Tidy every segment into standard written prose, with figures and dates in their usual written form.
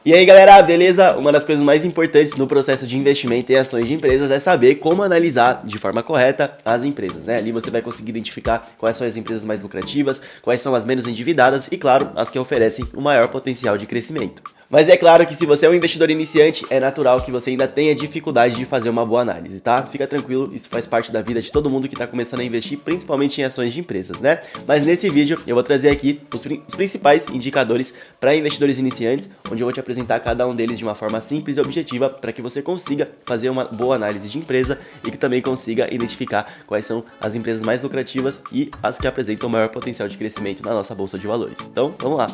E aí galera, beleza? Uma das coisas mais importantes no processo de investimento em ações de empresas é saber como analisar de forma correta as empresas, né? Ali você vai conseguir identificar quais são as empresas mais lucrativas, quais são as menos endividadas e, claro, as que oferecem o maior potencial de crescimento. Mas é claro que se você é um investidor iniciante, é natural que você ainda tenha dificuldade de fazer uma boa análise, tá? Fica tranquilo, isso faz parte da vida de todo mundo que está começando a investir, principalmente em ações de empresas, né? Mas nesse vídeo eu vou trazer aqui os principais indicadores para investidores iniciantes, onde eu vou te apresentar cada um deles de uma forma simples e objetiva para que você consiga fazer uma boa análise de empresa e que também consiga identificar quais são as empresas mais lucrativas e as que apresentam o maior potencial de crescimento na nossa bolsa de valores. Então, vamos lá!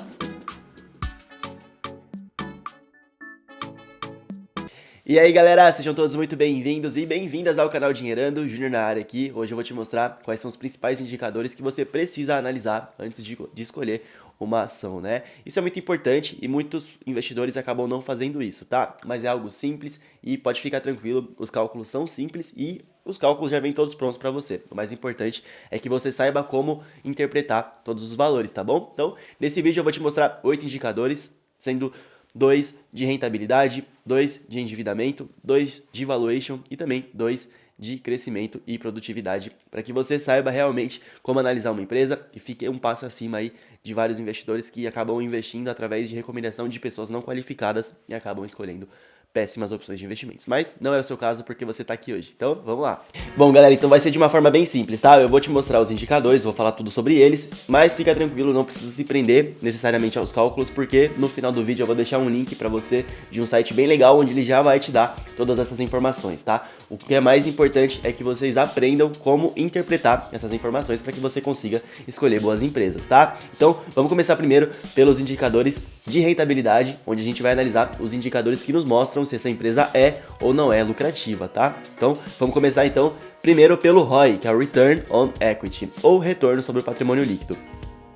E aí galera, sejam todos muito bem-vindos e bem-vindas ao canal Dinheirando, Júnior na área aqui. Hoje eu vou te mostrar quais são os principais indicadores que você precisa analisar antes de escolher uma ação, né? Isso é muito importante e muitos investidores acabam não fazendo isso, tá? Mas é algo simples e pode ficar tranquilo, os cálculos são simples e os cálculos já vêm todos prontos para você. O mais importante é que você saiba como interpretar todos os valores, tá bom? Então, nesse vídeo eu vou te mostrar 8 indicadores, sendo 2 de rentabilidade, 2 de endividamento, 2 de valuation e também 2 de crescimento e produtividade, para que você saiba realmente como analisar uma empresa e fique um passo acima aí de vários investidores que acabam investindo através de recomendação de pessoas não qualificadas e acabam escolhendo péssimas opções de investimentos. Mas não é o seu caso porque você está aqui hoje. Então, vamos lá. Bom, galera, então vai ser de uma forma bem simples, tá? Eu vou te mostrar os indicadores, vou falar tudo sobre eles, mas fica tranquilo, não precisa se prender necessariamente aos cálculos, porque no final do vídeo eu vou deixar um link para você de um site bem legal, onde ele já vai te dar todas essas informações, tá? O que é mais importante é que vocês aprendam como interpretar essas informações para que você consiga escolher boas empresas, tá? Então, vamos começar primeiro pelos indicadores de rentabilidade, onde a gente vai analisar os indicadores que nos mostram se essa empresa é ou não é lucrativa, tá? Então, vamos começar então primeiro pelo ROI, que é o Return on Equity, ou retorno sobre o patrimônio líquido.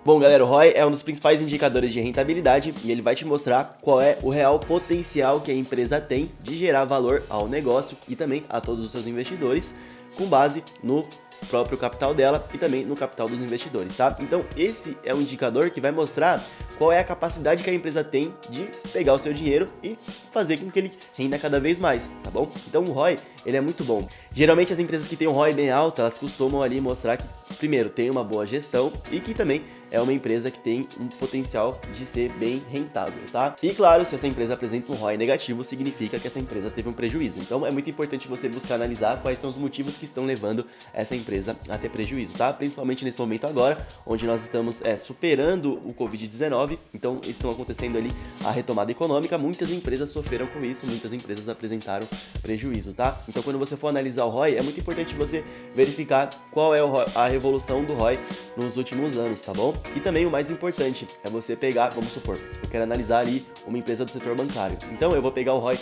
Bom, galera, o ROI é um dos principais indicadores de rentabilidade e ele vai te mostrar qual é o real potencial que a empresa tem de gerar valor ao negócio e também a todos os seus investidores, com base no próprio capital dela e também no capital dos investidores, tá? Então esse é um indicador que vai mostrar qual é a capacidade que a empresa tem de pegar o seu dinheiro e fazer com que ele renda cada vez mais, tá bom? Então o ROI, ele é muito bom. Geralmente as empresas que têm um ROI bem alto, elas costumam ali mostrar que, primeiro, tem uma boa gestão e que também é uma empresa que tem um potencial de ser bem rentável, tá? E claro, se essa empresa apresenta um ROI negativo, significa que essa empresa teve um prejuízo. Então é muito importante você buscar analisar quais são os motivos que estão levando essa empresa a ter prejuízo, tá? Principalmente nesse momento agora, onde nós estamos superando o Covid-19, então estão acontecendo ali a retomada econômica, muitas empresas sofreram com isso, muitas empresas apresentaram prejuízo, tá? Então quando você for analisar o ROI, é muito importante você verificar qual é a evolução do ROI nos últimos anos, tá bom? E também o mais importante é você pegar, vamos supor, eu quero analisar ali uma empresa do setor bancário. Então eu vou pegar o ROI,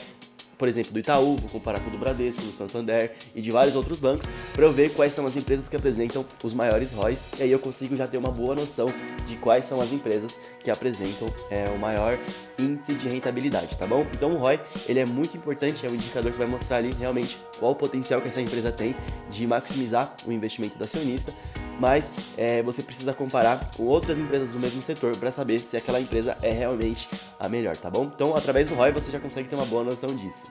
por exemplo, do Itaú, vou comparar com o do Bradesco, do Santander e de vários outros bancos para eu ver quais são as empresas que apresentam os maiores ROIs e aí eu consigo já ter uma boa noção de quais são as empresas que apresentam o maior índice de rentabilidade, tá bom? Então o ROI, ele é muito importante, é um indicador que vai mostrar ali realmente qual o potencial que essa empresa tem de maximizar o investimento do acionista, mas você precisa comparar com outras empresas do mesmo setor para saber se aquela empresa é realmente a melhor, tá bom? Então, através do ROI, você já consegue ter uma boa noção disso.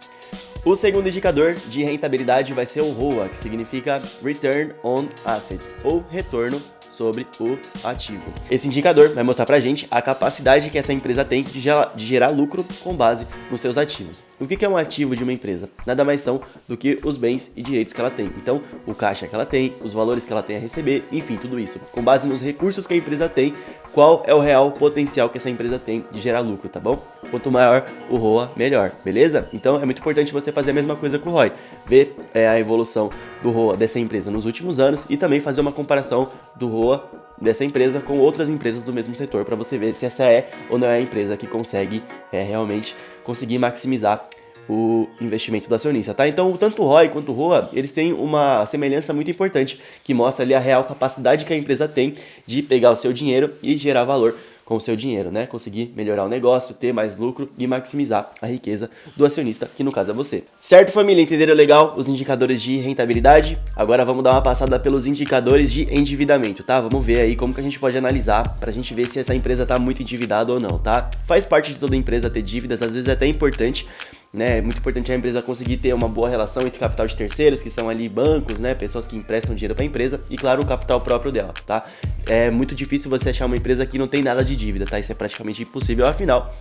O segundo indicador de rentabilidade vai ser o ROA, que significa Return on Assets, ou retorno sobre o ativo. Esse indicador vai mostrar pra gente a capacidade que essa empresa tem de gerar lucro com base nos seus ativos. O que é um ativo de uma empresa? Nada mais são do que os bens e direitos que ela tem. Então, o caixa que ela tem, os valores que ela tem a receber, enfim, tudo isso. Com base nos recursos que a empresa tem, qual é o real potencial que essa empresa tem de gerar lucro, tá bom? Quanto maior o ROA, melhor, beleza? Então, é muito importante você fazer a mesma coisa com o ROI. Ver a evolução do ROA dessa empresa nos últimos anos e também fazer uma comparação do ROA dessa empresa com outras empresas do mesmo setor para você ver se essa é ou não é a empresa que consegue realmente conseguir maximizar o investimento do acionista, tá? Então, tanto o ROI quanto o ROA, eles têm uma semelhança muito importante que mostra ali a real capacidade que a empresa tem de pegar o seu dinheiro e gerar valor com o seu dinheiro, né? Conseguir melhorar o negócio, ter mais lucro e maximizar a riqueza do acionista, que no caso é você. Certo, família? Entenderam legal os indicadores de rentabilidade? Agora vamos dar uma passada pelos indicadores de endividamento, tá? Vamos ver aí como que a gente pode analisar pra gente ver se essa empresa tá muito endividada ou não, tá? Faz parte de toda empresa ter dívidas, às vezes é até importante, né? É muito importante a empresa conseguir ter uma boa relação entre capital de terceiros, que são ali bancos, né? Pessoas que emprestam dinheiro para a empresa e, claro, o capital próprio dela, tá? É muito difícil você achar uma empresa que não tem nada de dívida, tá? Isso é praticamente impossível, afinal,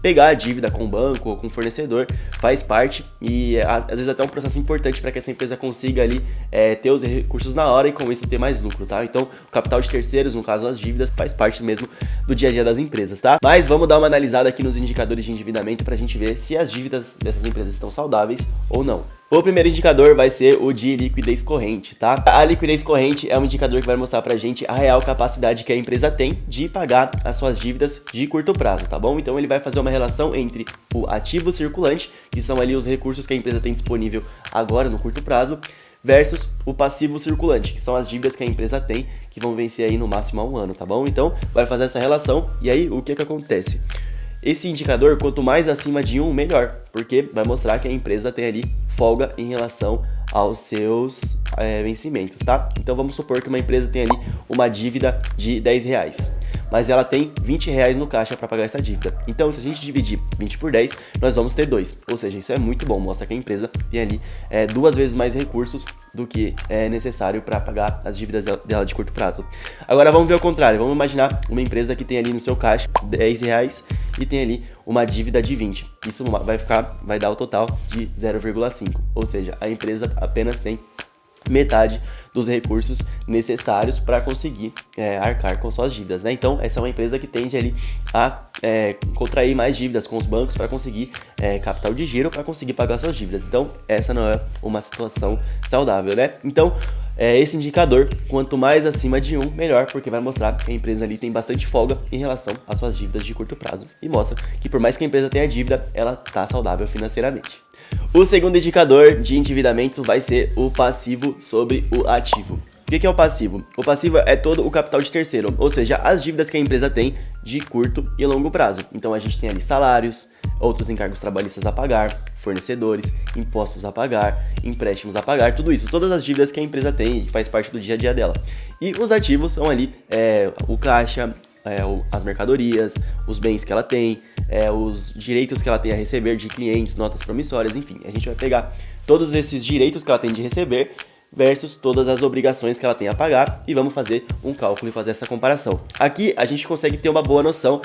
pegar a dívida com o banco ou com o fornecedor faz parte e às vezes até um processo importante para que essa empresa consiga ali ter os recursos na hora e com isso ter mais lucro, tá? Então, o capital de terceiros, no caso as dívidas, faz parte mesmo do dia a dia das empresas, tá? Mas vamos dar uma analisada aqui nos indicadores de endividamento para a gente ver se as dívidas dessas empresas estão saudáveis ou não. O primeiro indicador vai ser o de liquidez corrente, tá? A liquidez corrente é um indicador que vai mostrar pra gente a real capacidade que a empresa tem de pagar as suas dívidas de curto prazo, tá bom? Então ele vai fazer uma relação entre o ativo circulante, que são ali os recursos que a empresa tem disponível agora no curto prazo, versus o passivo circulante, que são as dívidas que a empresa tem, que vão vencer aí no máximo a 1 ano, tá bom? Então vai fazer essa relação e aí o que acontece? Esse indicador, quanto mais acima de 1, melhor, porque vai mostrar que a empresa tem ali folga em relação aos seus vencimentos, tá? Então vamos supor que uma empresa tem ali uma dívida de R$10, mas ela tem R$20 no caixa para pagar essa dívida. Então, se a gente dividir 20 por 10, nós vamos ter 2. Ou seja, isso é muito bom, mostra que a empresa tem ali 2 vezes mais recursos do que é necessário para pagar as dívidas dela de curto prazo. Agora vamos ver o contrário, vamos imaginar uma empresa que tem ali no seu caixa R$10 e tem ali uma dívida de 20. Isso vai dar o total de 0,5. Ou seja, a empresa apenas tem metade dos recursos necessários para conseguir arcar com suas dívidas, né? Então, essa é uma empresa que tende ali a contrair mais dívidas com os bancos para conseguir capital de giro para conseguir pagar suas dívidas. Então, essa não é uma situação saudável, né? Então, esse indicador, quanto mais acima de 1, melhor, porque vai mostrar que a empresa ali tem bastante folga em relação às suas dívidas de curto prazo e mostra que por mais que a empresa tenha dívida, ela está saudável financeiramente. O segundo indicador de endividamento vai ser o passivo sobre o ativo. O que é o passivo? O passivo é todo o capital de terceiro, ou seja, as dívidas que a empresa tem de curto e longo prazo. Então a gente tem ali salários, outros encargos trabalhistas a pagar, fornecedores, impostos a pagar, empréstimos a pagar, tudo isso, todas as dívidas que a empresa tem e que faz parte do dia a dia dela. E os ativos são ali o caixa, as mercadorias, os bens que ela tem, os direitos que ela tem a receber de clientes, notas promissórias, enfim. A gente vai pegar todos esses direitos que ela tem de receber versus todas as obrigações que ela tem a pagar e vamos fazer um cálculo e fazer essa comparação. Aqui a gente consegue ter uma boa noção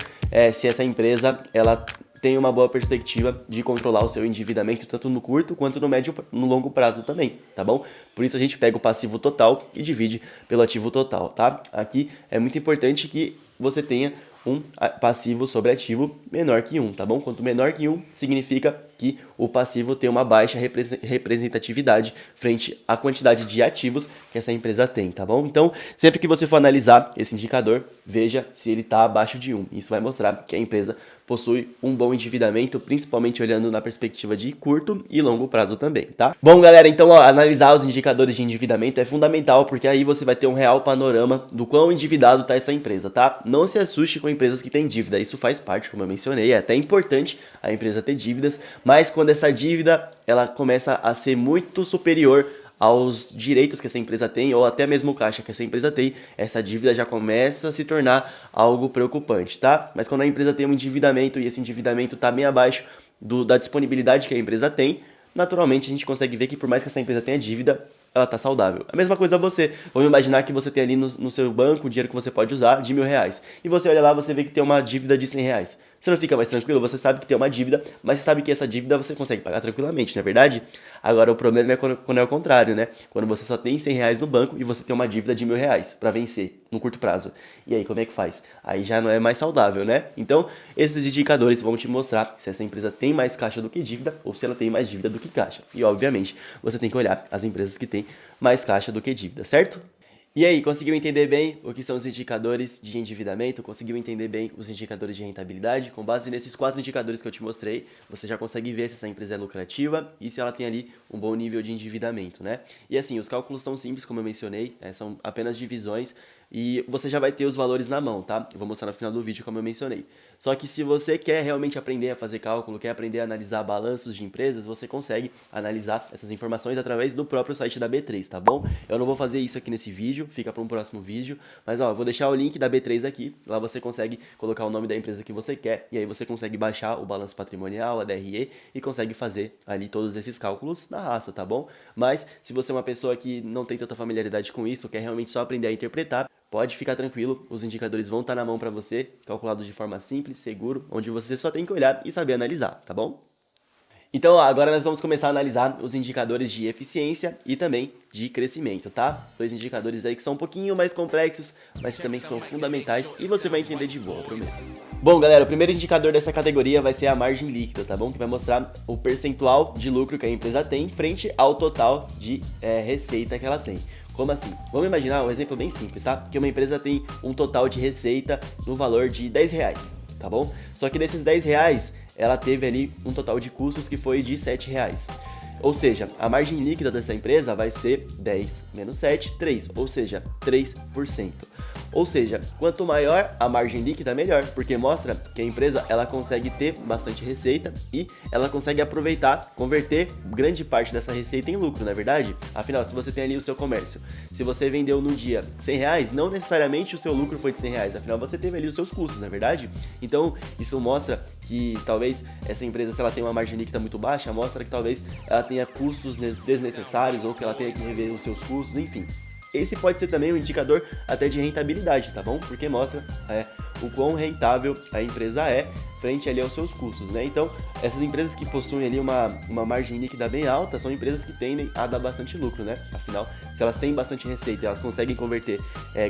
se essa empresa ela tem uma boa perspectiva de controlar o seu endividamento tanto no curto quanto no longo prazo também, tá bom? Por isso a gente pega o passivo total e divide pelo ativo total, tá? Aqui é muito importante que você tenha um passivo sobre ativo menor que 1, tá bom? Quanto menor que 1, significa que o passivo tem uma baixa representatividade frente à quantidade de ativos que essa empresa tem, tá bom? Então, sempre que você for analisar esse indicador, veja se ele está abaixo de 1. Isso vai mostrar que a empresa possui um bom endividamento, principalmente olhando na perspectiva de curto e longo prazo também, tá? Bom, galera, então analisar os indicadores de endividamento é fundamental, porque aí você vai ter um real panorama do quão endividado está essa empresa, tá? Não se assuste com empresas que têm dívida, isso faz parte, como eu mencionei, é até importante a empresa ter dívidas, mas quando essa dívida ela começa a ser muito superior aos direitos que essa empresa tem, ou até mesmo o caixa que essa empresa tem, essa dívida já começa a se tornar algo preocupante, tá? Mas quando a empresa tem um endividamento e esse endividamento está bem abaixo da disponibilidade que a empresa tem, naturalmente a gente consegue ver que por mais que essa empresa tenha dívida, ela está saudável. A mesma coisa você, vamos imaginar que você tem ali no seu banco o dinheiro que você pode usar de R$1.000, e você olha lá, você vê que tem uma dívida de R$100. Você não fica mais tranquilo? Você sabe que tem uma dívida, mas você sabe que essa dívida você consegue pagar tranquilamente, não é verdade? Agora o problema é quando é o contrário, né? Quando você só tem R$100 no banco e você tem uma dívida de R$1.000 para vencer no curto prazo. E aí, como é que faz? Aí já não é mais saudável, né? Então, esses indicadores vão te mostrar se essa empresa tem mais caixa do que dívida ou se ela tem mais dívida do que caixa. E, obviamente, você tem que olhar as empresas que têm mais caixa do que dívida, certo? E aí, conseguiu entender bem o que são os indicadores de endividamento? Conseguiu entender bem os indicadores de rentabilidade? Com base nesses 4 indicadores que eu te mostrei, você já consegue ver se essa empresa é lucrativa e se ela tem ali um bom nível de endividamento, né? E assim, os cálculos são simples, como eu mencionei, são apenas divisões e você já vai ter os valores na mão, tá? Eu vou mostrar no final do vídeo como eu mencionei. Só que se você quer realmente aprender a fazer cálculo, quer aprender a analisar balanços de empresas, você consegue analisar essas informações através do próprio site da B3, tá bom? Eu não vou fazer isso aqui nesse vídeo, fica para um próximo vídeo, mas ó, eu vou deixar o link da B3 aqui, lá você consegue colocar o nome da empresa que você quer, e aí você consegue baixar o balanço patrimonial, a DRE, e consegue fazer ali todos esses cálculos na raça, tá bom? Mas se você é uma pessoa que não tem tanta familiaridade com isso, quer realmente só aprender a interpretar, pode ficar tranquilo, os indicadores vão estar na mão para você, calculados de forma simples, seguro, onde você só tem que olhar e saber analisar, tá bom? Então, ó, agora nós vamos começar a analisar os indicadores de eficiência e também de crescimento, tá? Dois indicadores aí que são um pouquinho mais complexos, mas também são fundamentais e você vai entender de boa, eu prometo. Bom, galera, o primeiro indicador dessa categoria vai ser a margem líquida, tá bom? Que vai mostrar o percentual de lucro que a empresa tem frente ao total de receita que ela tem. Como assim? Vamos imaginar um exemplo bem simples, tá? Que uma empresa tem um total de receita no valor de R$10, tá bom? Só que desses R$10, ela teve ali um total de custos que foi de R$7. Ou seja, a margem líquida dessa empresa vai ser 10 menos 7, 3, ou seja, 3%. Ou seja, quanto maior a margem líquida, melhor, porque mostra que a empresa ela consegue ter bastante receita e ela consegue aproveitar, converter grande parte dessa receita em lucro, não é verdade? Afinal, se você tem ali o seu comércio, se você vendeu no dia R$100, não necessariamente o seu lucro foi de R$100, afinal você teve ali os seus custos, não é verdade? Então, isso mostra que talvez essa empresa, se ela tem uma margem líquida muito baixa, mostra que talvez ela tenha custos desnecessários ou que ela tenha que rever os seus custos, enfim. Esse pode ser também um indicador até de rentabilidade, tá bom? Porque mostra o quão rentável a empresa é frente ali aos seus custos, né? Então, essas empresas que possuem ali uma margem líquida bem alta são empresas que tendem a dar bastante lucro, né? Afinal, se elas têm bastante receita e elas conseguem converter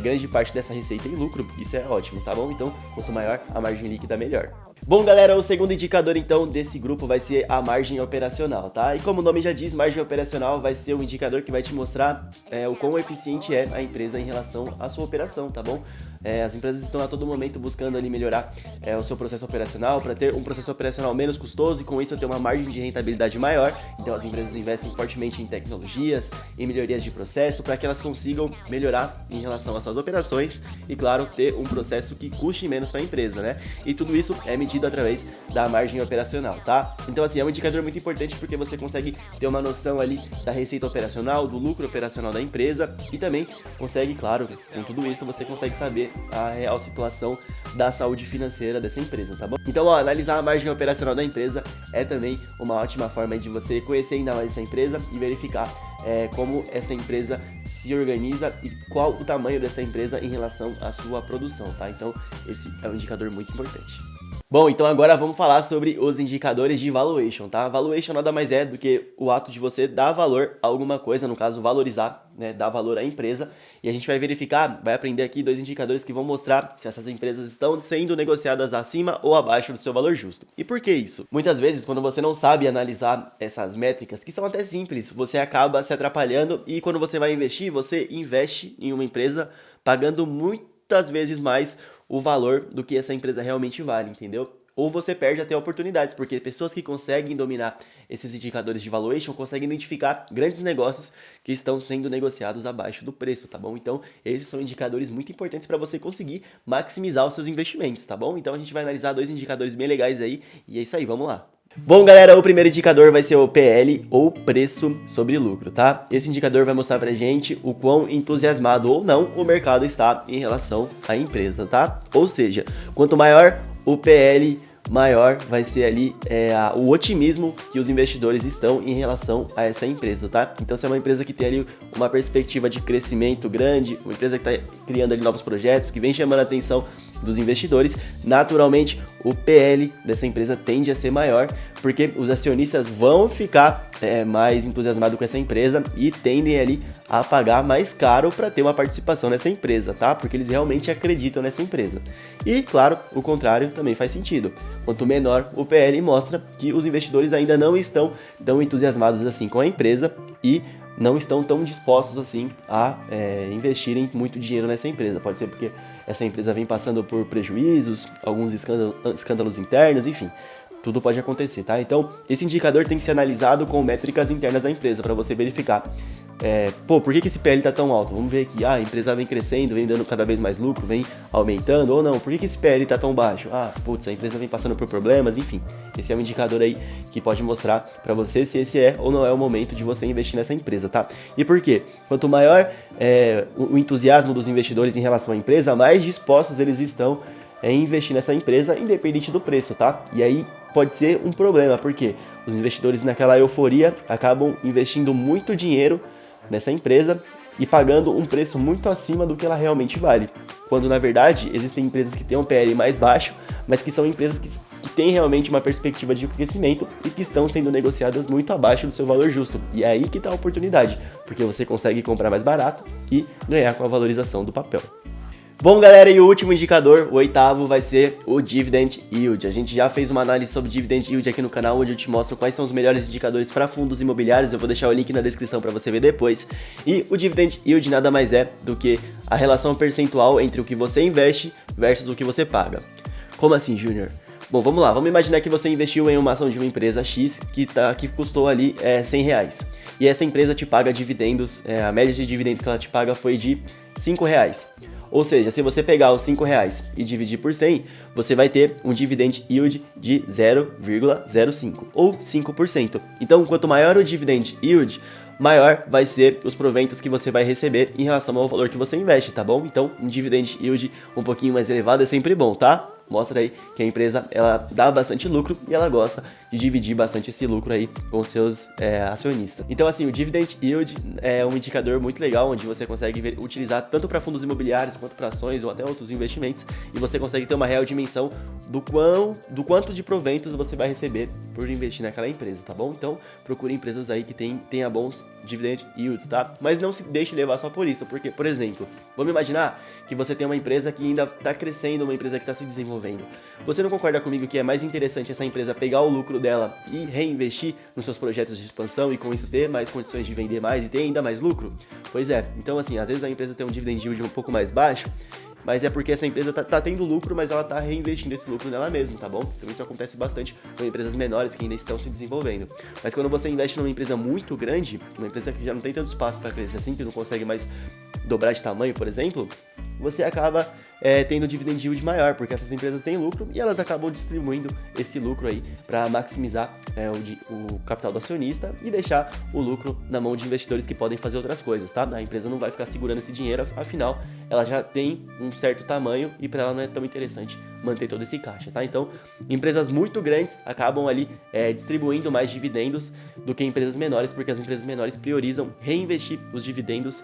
grande parte dessa receita em lucro, isso é ótimo, tá bom? Então, quanto maior a margem líquida, melhor. Bom, galera, o segundo indicador, então, desse grupo vai ser a margem operacional, tá? E como o nome já diz, margem operacional vai ser o indicador que vai te mostrar o quão eficiente é a empresa em relação à sua operação, tá bom? As empresas estão a todo momento buscando ali melhorar o seu processo operacional para ter um processo operacional menos custoso e com isso ter uma margem de rentabilidade maior. Então as empresas investem fortemente em tecnologias, em melhorias de processo para que elas consigam melhorar em relação às suas operações e, claro, ter um processo que custe menos para a empresa, né? E tudo isso é medido através da margem operacional, tá? Então assim, é um indicador muito importante porque você consegue ter uma noção ali da receita operacional, do lucro operacional da empresa e também consegue, claro, com tudo isso você consegue saber a real situação da saúde financeira dessa empresa, tá bom? Então, ó, analisar a margem operacional da empresa é também uma ótima forma de você conhecer ainda mais essa empresa e verificar como essa empresa se organiza e qual o tamanho dessa empresa em relação à sua produção, tá? Então, esse é um indicador muito importante. Bom, então agora vamos falar sobre os indicadores de valuation, tá? Valuation nada mais é do que o ato de você dar valor a alguma coisa, no caso valorizar, né, dar valor à empresa. E a gente vai verificar, vai aprender aqui dois indicadores que vão mostrar se essas empresas estão sendo negociadas acima ou abaixo do seu valor justo. E por que isso? Muitas vezes, quando você não sabe analisar essas métricas, que são até simples, você acaba se atrapalhando e quando você vai investir, você investe em uma empresa pagando muitas vezes mais o valor do que essa empresa realmente vale, entendeu? Ou você perde até oportunidades, porque pessoas que conseguem dominar esses indicadores de valuation conseguem identificar grandes negócios que estão sendo negociados abaixo do preço, tá bom? Então, esses são indicadores muito importantes para você conseguir maximizar os seus investimentos, tá bom? Então, a gente vai analisar dois indicadores bem legais aí, e é isso aí, vamos lá. Bom, galera, o primeiro indicador vai ser o PL, ou preço sobre lucro, tá? Esse indicador vai mostrar pra gente o quão entusiasmado ou não o mercado está em relação à empresa, tá? Ou seja, quanto maior o PL, maior vai ser ali o otimismo que os investidores estão em relação a essa empresa, tá? Então, se é uma empresa que tem ali uma perspectiva de crescimento grande, uma empresa que está criando ali novos projetos, que vem chamando a atenção dos investidores, naturalmente o PL dessa empresa tende a ser maior, porque os acionistas vão ficar mais entusiasmados com essa empresa e tendem ali a pagar mais caro para ter uma participação nessa empresa, tá? Porque eles realmente acreditam nessa empresa. E, claro, o contrário também faz sentido. Quanto menor o PL, mostra que os investidores ainda não estão tão entusiasmados assim com a empresa e não estão tão dispostos assim a investirem muito dinheiro nessa empresa. Pode ser porque essa empresa vem passando por prejuízos, alguns escândalos internos, enfim. Tudo pode acontecer, tá? Então, esse indicador tem que ser analisado com métricas internas da empresa para você verificar Pô, por que esse PL tá tão alto? Vamos ver aqui, a empresa vem crescendo, vem dando cada vez mais lucro, vem aumentando, ou não, por que esse PL tá tão baixo? Putz, a empresa vem passando por problemas, enfim. Esse é um indicador aí que pode mostrar pra você se esse é ou não é o momento de você investir nessa empresa, tá? E por quê? Quanto maior o entusiasmo dos investidores em relação à empresa, mais dispostos eles estão em investir nessa empresa, independente do preço, tá? E aí pode ser um problema, porque os investidores naquela euforia acabam investindo muito dinheiro nessa empresa e pagando um preço muito acima do que ela realmente vale. Quando na verdade existem empresas que têm um PL mais baixo, mas que são empresas que têm realmente uma perspectiva de crescimento e que estão sendo negociadas muito abaixo do seu valor justo. E é aí que está a oportunidade, porque você consegue comprar mais barato e ganhar com a valorização do papel. Bom, galera, e o último indicador, o oitavo, vai ser o Dividend Yield. A gente já fez uma análise sobre Dividend Yield aqui no canal, onde eu te mostro quais são os melhores indicadores para fundos imobiliários. Eu vou deixar o link na descrição para você ver depois. E o Dividend Yield nada mais é do que a relação percentual entre o que você investe versus o que você paga. Como assim, Júnior? Bom, vamos lá, vamos imaginar que você investiu em uma ação de uma empresa X que custou ali R$100. E essa empresa te paga dividendos, a média de dividendos que ela te paga foi de R$5. Ou seja, se você pegar os R$5 e dividir por 100, você vai ter um dividend yield de 0,05 ou 5%. Então, quanto maior o dividend yield, maior vai ser os proventos que você vai receber em relação ao valor que você investe, tá bom? Então, um dividend yield um pouquinho mais elevado é sempre bom, tá? Mostra aí que a empresa ela dá bastante lucro e ela gosta de dividir bastante esse lucro aí com seus acionistas. Então assim, o Dividend Yield é um indicador muito legal onde você consegue utilizar tanto para fundos imobiliários quanto para ações ou até outros investimentos e você consegue ter uma real dimensão do quanto de proventos você vai receber por investir naquela empresa, tá bom? Então procure empresas aí que tenha bons Dividend Yields, tá? Mas não se deixe levar só por isso, porque, por exemplo, vamos imaginar que você tem uma empresa que ainda está crescendo, uma empresa que está se desenvolvendo. Você não concorda comigo que é mais interessante essa empresa pegar o lucro dela e reinvestir nos seus projetos de expansão e com isso ter mais condições de vender mais e ter ainda mais lucro? Pois é, então assim, às vezes a empresa tem um dividend yield um pouco mais baixo, mas é porque essa empresa tá tendo lucro, mas ela tá reinvestindo esse lucro nela mesma, tá bom? Então isso acontece bastante com empresas menores que ainda estão se desenvolvendo. Mas quando você investe numa empresa muito grande, uma empresa que já não tem tanto espaço para crescer assim, que não consegue mais dobrar de tamanho, por exemplo, você acaba tendo dividend yield maior, porque essas empresas têm lucro e elas acabam distribuindo esse lucro aí para maximizar o capital do acionista e deixar o lucro na mão de investidores que podem fazer outras coisas, tá? A empresa não vai ficar segurando esse dinheiro, afinal, ela já tem um certo tamanho e para ela não é tão interessante manter todo esse caixa, tá? Então, empresas muito grandes acabam ali distribuindo mais dividendos do que empresas menores, porque as empresas menores priorizam reinvestir os dividendos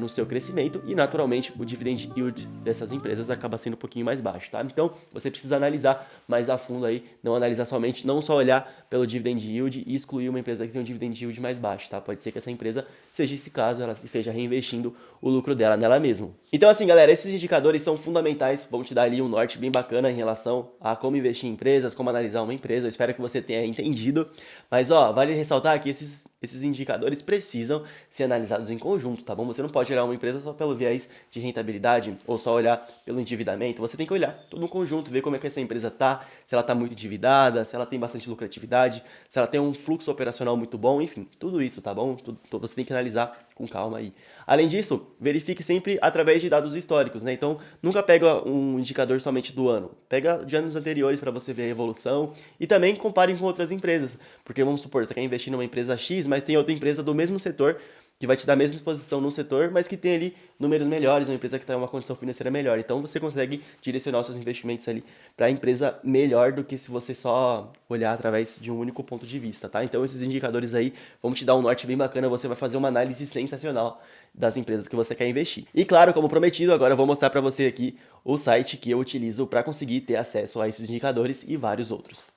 no seu crescimento e, naturalmente, o dividend yield dessas empresas acaba sendo um pouquinho mais baixo, tá? Então, você precisa analisar mais a fundo aí, não analisar somente, não só olhar pelo dividend yield e excluir uma empresa que tem um dividend yield mais baixo, tá? Pode ser que essa empresa seja esse caso, ela esteja reinvestindo o lucro dela nela mesma. Então, assim, galera, esses indicadores são fundamentais, vão te dar ali um norte bem bacana em relação a como investir em empresas, como analisar uma empresa. Eu espero que você tenha entendido, mas, vale ressaltar que esses indicadores precisam ser analisados em conjunto, tá bom? Você não pode olhar uma empresa só pelo viés de rentabilidade ou só olhar pelo endividamento. Você tem que olhar todo um conjunto, ver como é que essa empresa tá, se ela tá muito endividada, se ela tem bastante lucratividade, se ela tem um fluxo operacional muito bom, enfim, tudo isso, tá bom? Você tem que analisar com calma aí. Além disso, verifique sempre através de dados históricos, né? Então, nunca pega um indicador somente do ano. Pega de anos anteriores para você ver a evolução e também compare com outras empresas. Porque vamos supor, você quer investir numa empresa X, mas tem outra empresa do mesmo setor que vai te dar a mesma exposição num setor, mas que tem ali números melhores, uma empresa que está em uma condição financeira melhor. Então, você consegue direcionar os seus investimentos ali para a empresa melhor do que se você só olhar através de um único ponto de vista, tá? Então, esses indicadores aí vão te dar um norte bem bacana, você vai fazer uma análise sensacional das empresas que você quer investir. E claro, como prometido, agora eu vou mostrar para você aqui o site que eu utilizo para conseguir ter acesso a esses indicadores e vários outros.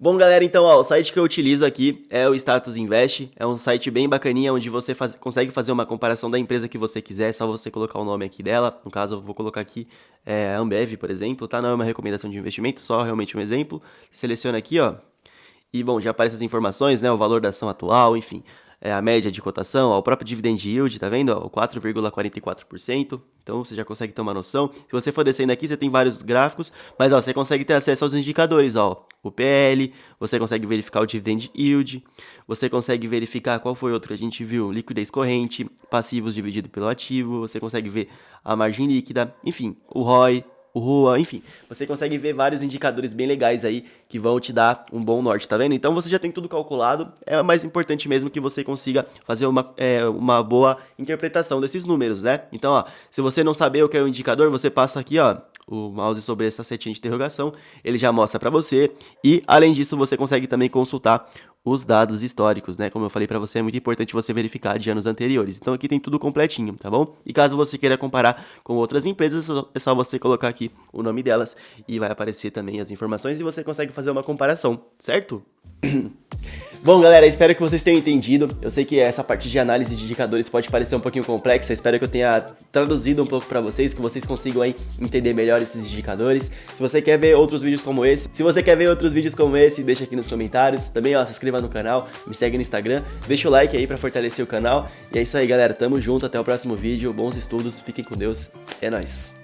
Bom, galera, então, o site que eu utilizo aqui é o Status Invest, é um site bem bacaninha, onde você consegue fazer uma comparação da empresa que você quiser, é só você colocar o nome aqui dela, no caso eu vou colocar aqui Ambev, por exemplo, tá? Não é uma recomendação de investimento, só realmente um exemplo. Seleciona aqui, e bom, já aparece as informações, né, o valor da ação atual, enfim. a média de cotação, ó, o próprio dividend yield, tá vendo? Ó, o 4,44%. Então você já consegue ter uma noção. Se você for descendo aqui, você tem vários gráficos, mas ó, você consegue ter acesso aos indicadores, ó, o PL, você consegue verificar o dividend yield, você consegue verificar qual foi outro que a gente viu, liquidez corrente, passivos dividido pelo ativo, você consegue ver a margem líquida, enfim, o ROI, o ROA, enfim, você consegue ver vários indicadores bem legais aí que vão te dar um bom norte, tá vendo? Então você já tem tudo calculado, é mais importante mesmo que você consiga fazer uma boa interpretação desses números, né? Então, ó, se você não saber o que é o indicador, você passa aqui, ó, o mouse sobre essa setinha de interrogação, ele já mostra para você e, além disso, você consegue também consultar os dados históricos, né? Como eu falei para você, é muito importante você verificar de anos anteriores. Então aqui tem tudo completinho, tá bom? E caso você queira comparar com outras empresas, é só você colocar aqui o nome delas e vai aparecer também as informações e você consegue fazer uma comparação, certo? Bom, galera, espero que vocês tenham entendido. Eu sei que essa parte de análise de indicadores pode parecer um pouquinho complexa. Espero que eu tenha traduzido um pouco para vocês, que vocês consigam aí entender melhor esses indicadores. Se você quer ver outros vídeos como esse, deixa aqui nos comentários. Também, ó, se inscreva no canal, me segue no Instagram, deixa o like aí para fortalecer o canal. E é isso aí, galera. Tamo junto, até o próximo vídeo. Bons estudos, fiquem com Deus. É nóis.